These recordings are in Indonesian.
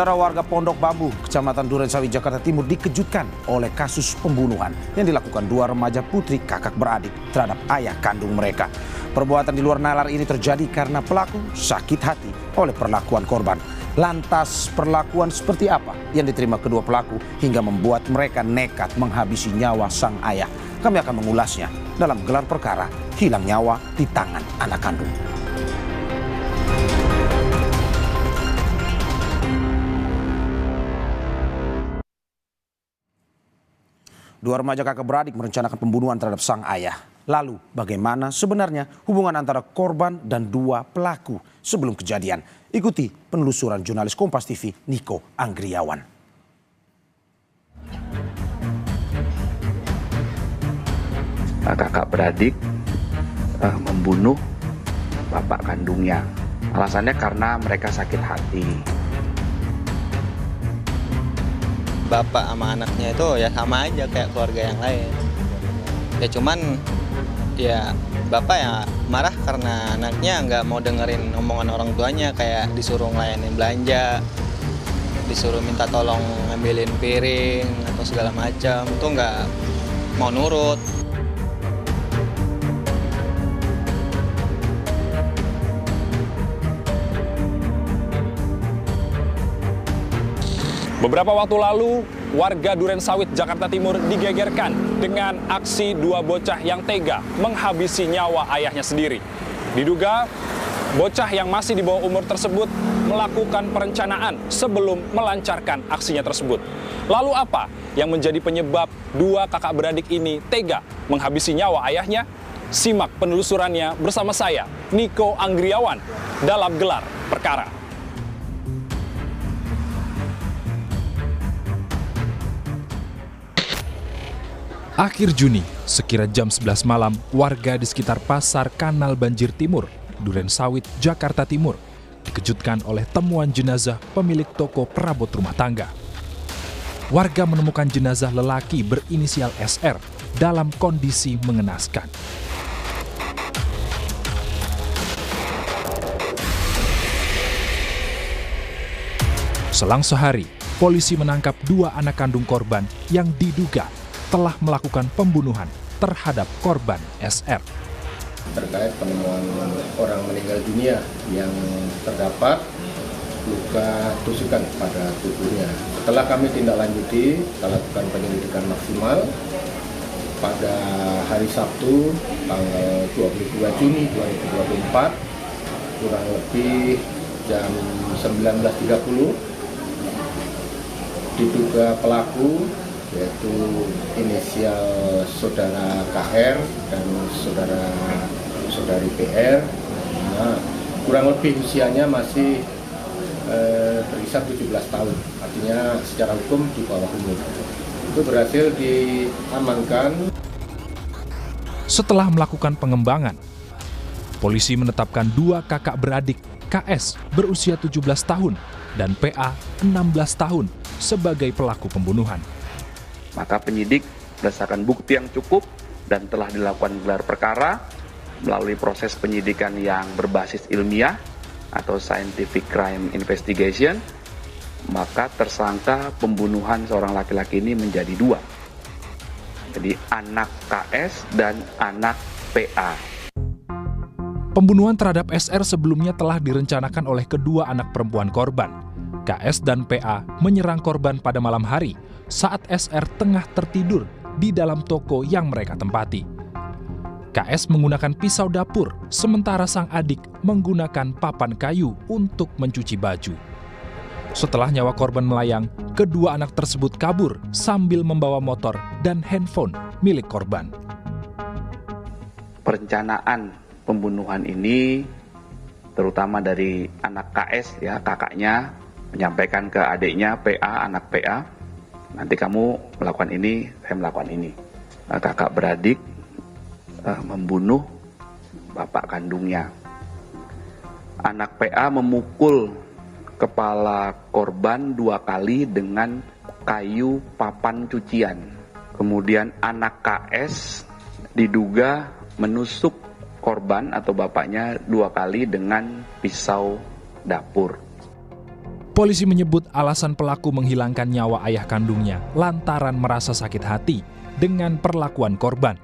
Saudara, warga Pondok Bambu, Kecamatan Durensawit, Jakarta Timur dikejutkan oleh kasus pembunuhan yang dilakukan dua remaja putri kakak beradik terhadap ayah kandung mereka. Perbuatan di luar nalar ini terjadi karena pelaku sakit hati oleh perlakuan korban. Lantas perlakuan seperti apa yang diterima kedua pelaku hingga membuat mereka nekat menghabisi nyawa sang ayah? Kami akan mengulasnya dalam gelar perkara hilang nyawa di tangan anak kandung. Dua remaja kakak beradik merencanakan pembunuhan terhadap sang ayah. Lalu bagaimana sebenarnya hubungan antara korban dan dua pelaku sebelum kejadian? Ikuti penelusuran jurnalis Kompas TV Niko Anggriawan. Kakak beradik membunuh bapak kandungnya. Alasannya karena mereka sakit hati. Bapak sama anaknya itu ya sama aja kayak keluarga yang lain. Ya cuman ya bapak ya marah karena anaknya nggak mau dengerin omongan orang tuanya, kayak disuruh ngelayanin belanja, disuruh minta tolong ngambilin piring atau segala macam, itu nggak mau nurut. Beberapa waktu lalu, warga Durensawit, Jakarta Timur digegerkan dengan aksi dua bocah yang tega menghabisi nyawa ayahnya sendiri. Diduga, bocah yang masih di bawah umur tersebut melakukan perencanaan sebelum melancarkan aksinya tersebut. Lalu apa yang menjadi penyebab dua kakak beradik ini tega menghabisi nyawa ayahnya? Simak penelusurannya bersama saya, Niko Anggriawan, dalam gelar perkara. Akhir Juni, sekira jam 11 malam, warga di sekitar Pasar Kanal Banjir Timur, Durensawit, Jakarta Timur, dikejutkan oleh temuan jenazah pemilik toko perabot rumah tangga. Warga menemukan jenazah lelaki berinisial SR dalam kondisi mengenaskan. Selang sehari, polisi menangkap dua anak kandung korban yang diduga telah melakukan pembunuhan terhadap korban SR. Terkait penemuan orang meninggal dunia yang terdapat luka tusukan pada tubuhnya. Setelah kami tindak lanjuti, kita lakukan penyelidikan maksimal pada hari Sabtu tanggal 22 Juni 2024 kurang lebih jam 19.30 diduga pelaku yaitu inisial saudara KR dan saudari PR. Nah, kurang lebih usianya masih berkisar 17 tahun, artinya secara hukum di bawah umur. Itu berhasil diamankan. Setelah melakukan pengembangan, polisi menetapkan dua kakak beradik, KS berusia 17 tahun dan PA 16 tahun sebagai pelaku pembunuhan. Maka penyidik berdasarkan bukti yang cukup dan telah dilakukan gelar perkara melalui proses penyidikan yang berbasis ilmiah atau scientific crime investigation, maka tersangka pembunuhan seorang laki-laki ini menjadi dua. Jadi anak KS dan anak PA. Pembunuhan terhadap SR sebelumnya telah direncanakan oleh kedua anak perempuan korban. KS dan PA menyerang korban pada malam hari saat SR tengah tertidur di dalam toko yang mereka tempati. KS menggunakan pisau dapur, sementara sang adik menggunakan papan kayu untuk mencuci baju. Setelah nyawa korban melayang, kedua anak tersebut kabur sambil membawa motor dan handphone milik korban. Perencanaan pembunuhan ini terutama dari anak KS, ya kakaknya, menyampaikan ke adiknya PA, anak PA, nanti kamu melakukan ini, saya melakukan ini. Kakak beradik membunuh bapak kandungnya. Anak PA memukul kepala korban 2 kali dengan kayu papan cucian. Kemudian anak KS diduga menusuk korban atau bapaknya 2 kali dengan pisau dapur. Polisi menyebut alasan pelaku menghilangkan nyawa ayah kandungnya lantaran merasa sakit hati dengan perlakuan korban.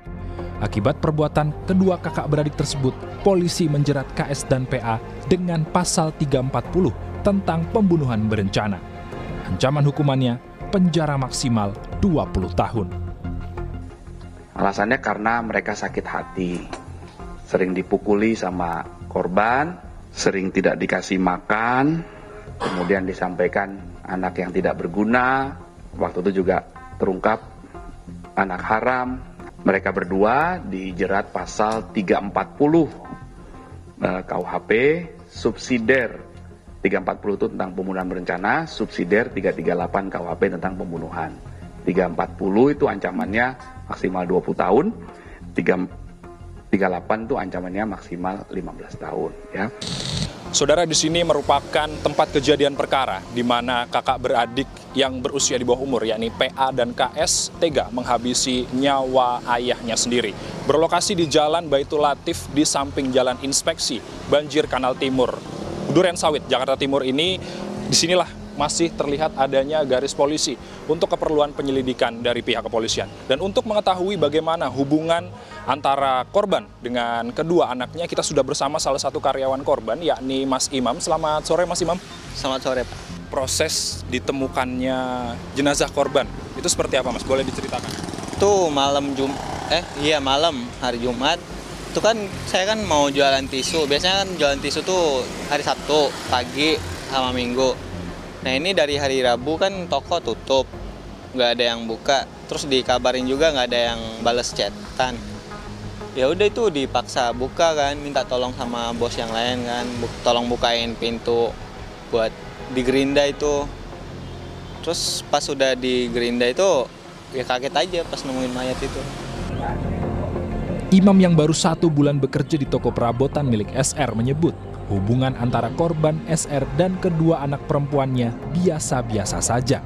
Akibat perbuatan kedua kakak beradik tersebut, polisi menjerat KS dan PA dengan pasal 340 tentang pembunuhan berencana. Ancaman hukumannya penjara maksimal 20 tahun. Alasannya karena mereka sakit hati, sering dipukuli sama korban, sering tidak dikasih makan, kemudian disampaikan anak yang tidak berguna. Waktu itu juga terungkap anak haram. Mereka berdua dijerat pasal 340 KUHP, subsidiar 340 itu tentang pembunuhan berencana, subsidiar 338 KUHP tentang pembunuhan. 340 itu ancamannya maksimal 20 tahun, 338 itu ancamannya maksimal 15 tahun. Ya. Saudara, di sini merupakan tempat kejadian perkara di mana kakak beradik yang berusia di bawah umur, yakni PA dan KS, tega menghabisi nyawa ayahnya sendiri. Berlokasi di Jalan Baitul Latif di samping Jalan Inspeksi Banjir Kanal Timur, Duren Sawit, Jakarta Timur ini, disinilah masih terlihat adanya garis polisi untuk keperluan penyelidikan dari pihak kepolisian. Dan untuk mengetahui bagaimana hubungan antara korban dengan kedua anaknya, kita sudah bersama salah satu karyawan korban, yakni Mas Imam. Selamat sore, Mas Imam. Selamat sore, Pak. Proses ditemukannya jenazah korban, itu seperti apa, Mas? Boleh diceritakan? Itu malam malam hari Jumat. Itu kan saya kan mau jualan tisu. Biasanya kan jualan tisu tuh hari Sabtu pagi sama Minggu. Nah ini dari hari Rabu kan toko tutup, nggak ada yang buka. Terus dikabarin juga nggak ada yang bales chatan. Ya udah itu dipaksa buka kan, minta tolong sama bos yang lain kan, tolong bukain pintu buat di gerinda itu. Terus pas sudah di gerinda itu ya kaget aja pas nemuin mayat itu. Imam yang baru 1 bulan bekerja di toko perabotan milik SR menyebut hubungan antara korban SR dan kedua anak perempuannya biasa-biasa saja.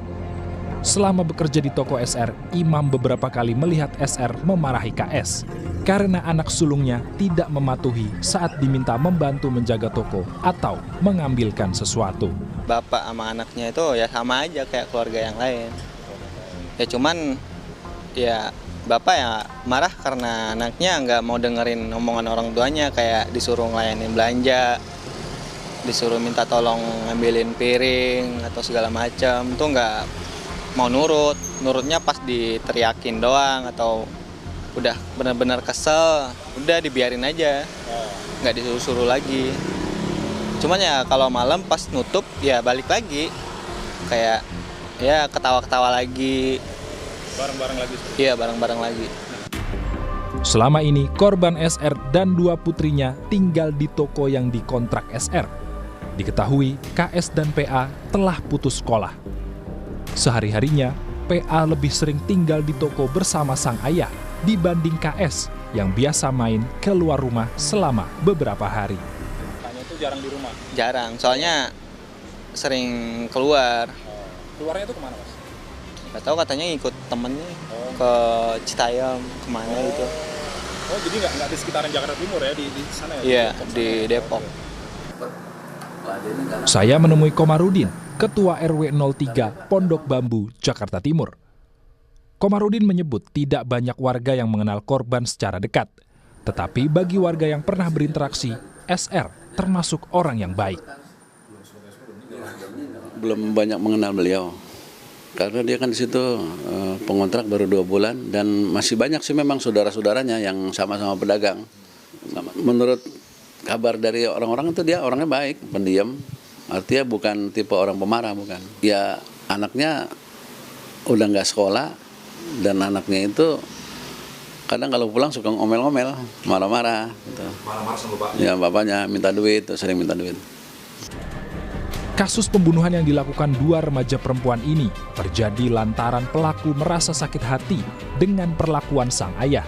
Selama bekerja di toko SR, Imam beberapa kali melihat SR memarahi KS karena anak sulungnya tidak mematuhi saat diminta membantu menjaga toko atau mengambilkan sesuatu. Bapak sama anaknya itu ya sama aja kayak keluarga yang lain. Ya cuman ya bapak ya marah karena anaknya nggak mau dengerin omongan orang tuanya, kayak disuruh ngelayanin belanja, disuruh minta tolong ngambilin piring atau segala macam, tuh nggak mau nurut. Nurutnya pas diteriakin doang atau udah benar-benar kesel, udah dibiarin aja, nggak disuruh-suruh lagi. Cuman ya kalau malam pas nutup ya balik lagi, kayak ya ketawa-ketawa lagi. Bareng-bareng lagi? Iya, bareng-bareng lagi. Selama ini, korban SR dan 2 putrinya tinggal di toko yang dikontrak SR. Diketahui, KS dan PA telah putus sekolah. Sehari-harinya, PA lebih sering tinggal di toko bersama sang ayah dibanding KS yang biasa main keluar rumah selama beberapa hari. Kakaknya itu jarang di rumah? Jarang, soalnya sering keluar. Keluarnya itu kemana, Mas? Gak tahu, katanya ikut temennya ke Citayam, kemana gitu. Oh, jadi nggak di sekitaran Jakarta Timur ya, di sana ya? Iya, di Depok. Saya menemui Komarudin, Ketua RW 03 Pondok Bambu, Jakarta Timur. Komarudin menyebut tidak banyak warga yang mengenal korban secara dekat. Tetapi bagi warga yang pernah berinteraksi, SR termasuk orang yang baik. Belum banyak mengenal beliau. Karena dia kan di situ pengontrak baru 2 bulan dan masih banyak sih memang saudara-saudaranya yang sama-sama pedagang. Menurut kabar dari orang-orang itu dia orangnya baik, pendiam. Artinya bukan tipe orang pemarah, bukan. Ya anaknya udah nggak sekolah dan anaknya itu kadang kalau pulang suka ngomel-ngomel, marah-marah. Gitu. Marah-marah sama bapaknya? Ya bapaknya minta duit, sering minta duit. Kasus pembunuhan yang dilakukan 2 remaja perempuan ini terjadi lantaran pelaku merasa sakit hati dengan perlakuan sang ayah.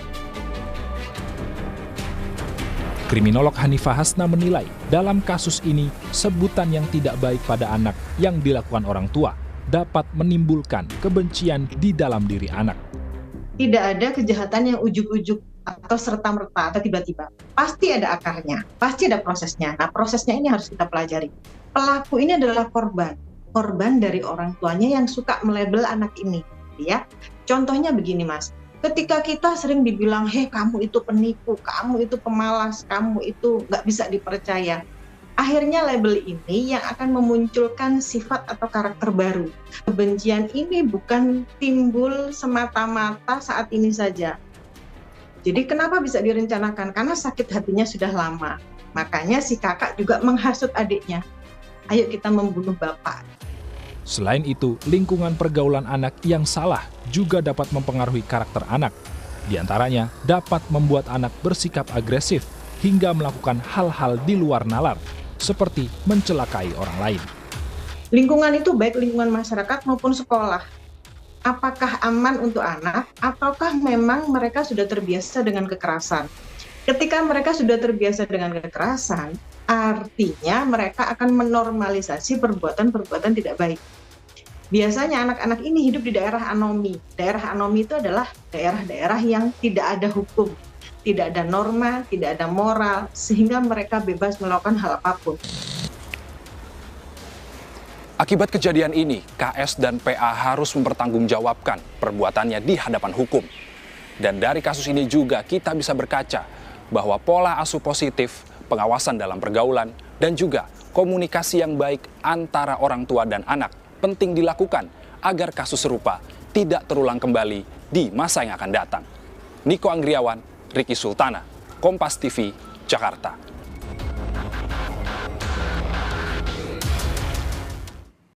Kriminolog Hanifah Hasna menilai dalam kasus ini sebutan yang tidak baik pada anak yang dilakukan orang tua dapat menimbulkan kebencian di dalam diri anak. Tidak ada kejahatan yang ujuk-ujuk atau serta-merta atau tiba-tiba. Pasti ada akarnya, pasti ada prosesnya. Nah, prosesnya ini harus kita pelajari. Pelaku ini adalah korban. korban dari orang tuanya yang suka melabel anak ini, ya. Contohnya begini, Mas. Ketika kita sering dibilang, "Hei, kamu itu penipu, kamu itu pemalas, kamu itu nggak bisa dipercaya." Akhirnya label ini yang akan memunculkan sifat atau karakter baru. Kebencian ini bukan timbul semata-mata saat ini saja. Jadi kenapa bisa direncanakan? Karena sakit hatinya sudah lama. Makanya si kakak juga menghasut adiknya. Ayo kita membunuh bapak. Selain itu, lingkungan pergaulan anak yang salah juga dapat mempengaruhi karakter anak. Di antaranya, dapat membuat anak bersikap agresif hingga melakukan hal-hal di luar nalar, seperti mencelakai orang lain. Lingkungan itu baik lingkungan masyarakat maupun sekolah. Apakah aman untuk anak, ataukah memang mereka sudah terbiasa dengan kekerasan? Ketika mereka sudah terbiasa dengan kekerasan, artinya mereka akan menormalisasi perbuatan-perbuatan tidak baik. Biasanya anak-anak ini hidup di daerah anomi. Daerah anomi itu adalah daerah-daerah yang tidak ada hukum, tidak ada norma, tidak ada moral, sehingga mereka bebas melakukan hal apapun. Akibat kejadian ini, KS dan PA harus mempertanggungjawabkan perbuatannya di hadapan hukum. Dan dari kasus ini juga kita bisa berkaca bahwa pola asuh positif, pengawasan dalam pergaulan, dan juga komunikasi yang baik antara orang tua dan anak penting dilakukan agar kasus serupa tidak terulang kembali di masa yang akan datang. Niko Anggriawan, Ricky Sultana, Kompas TV, Jakarta.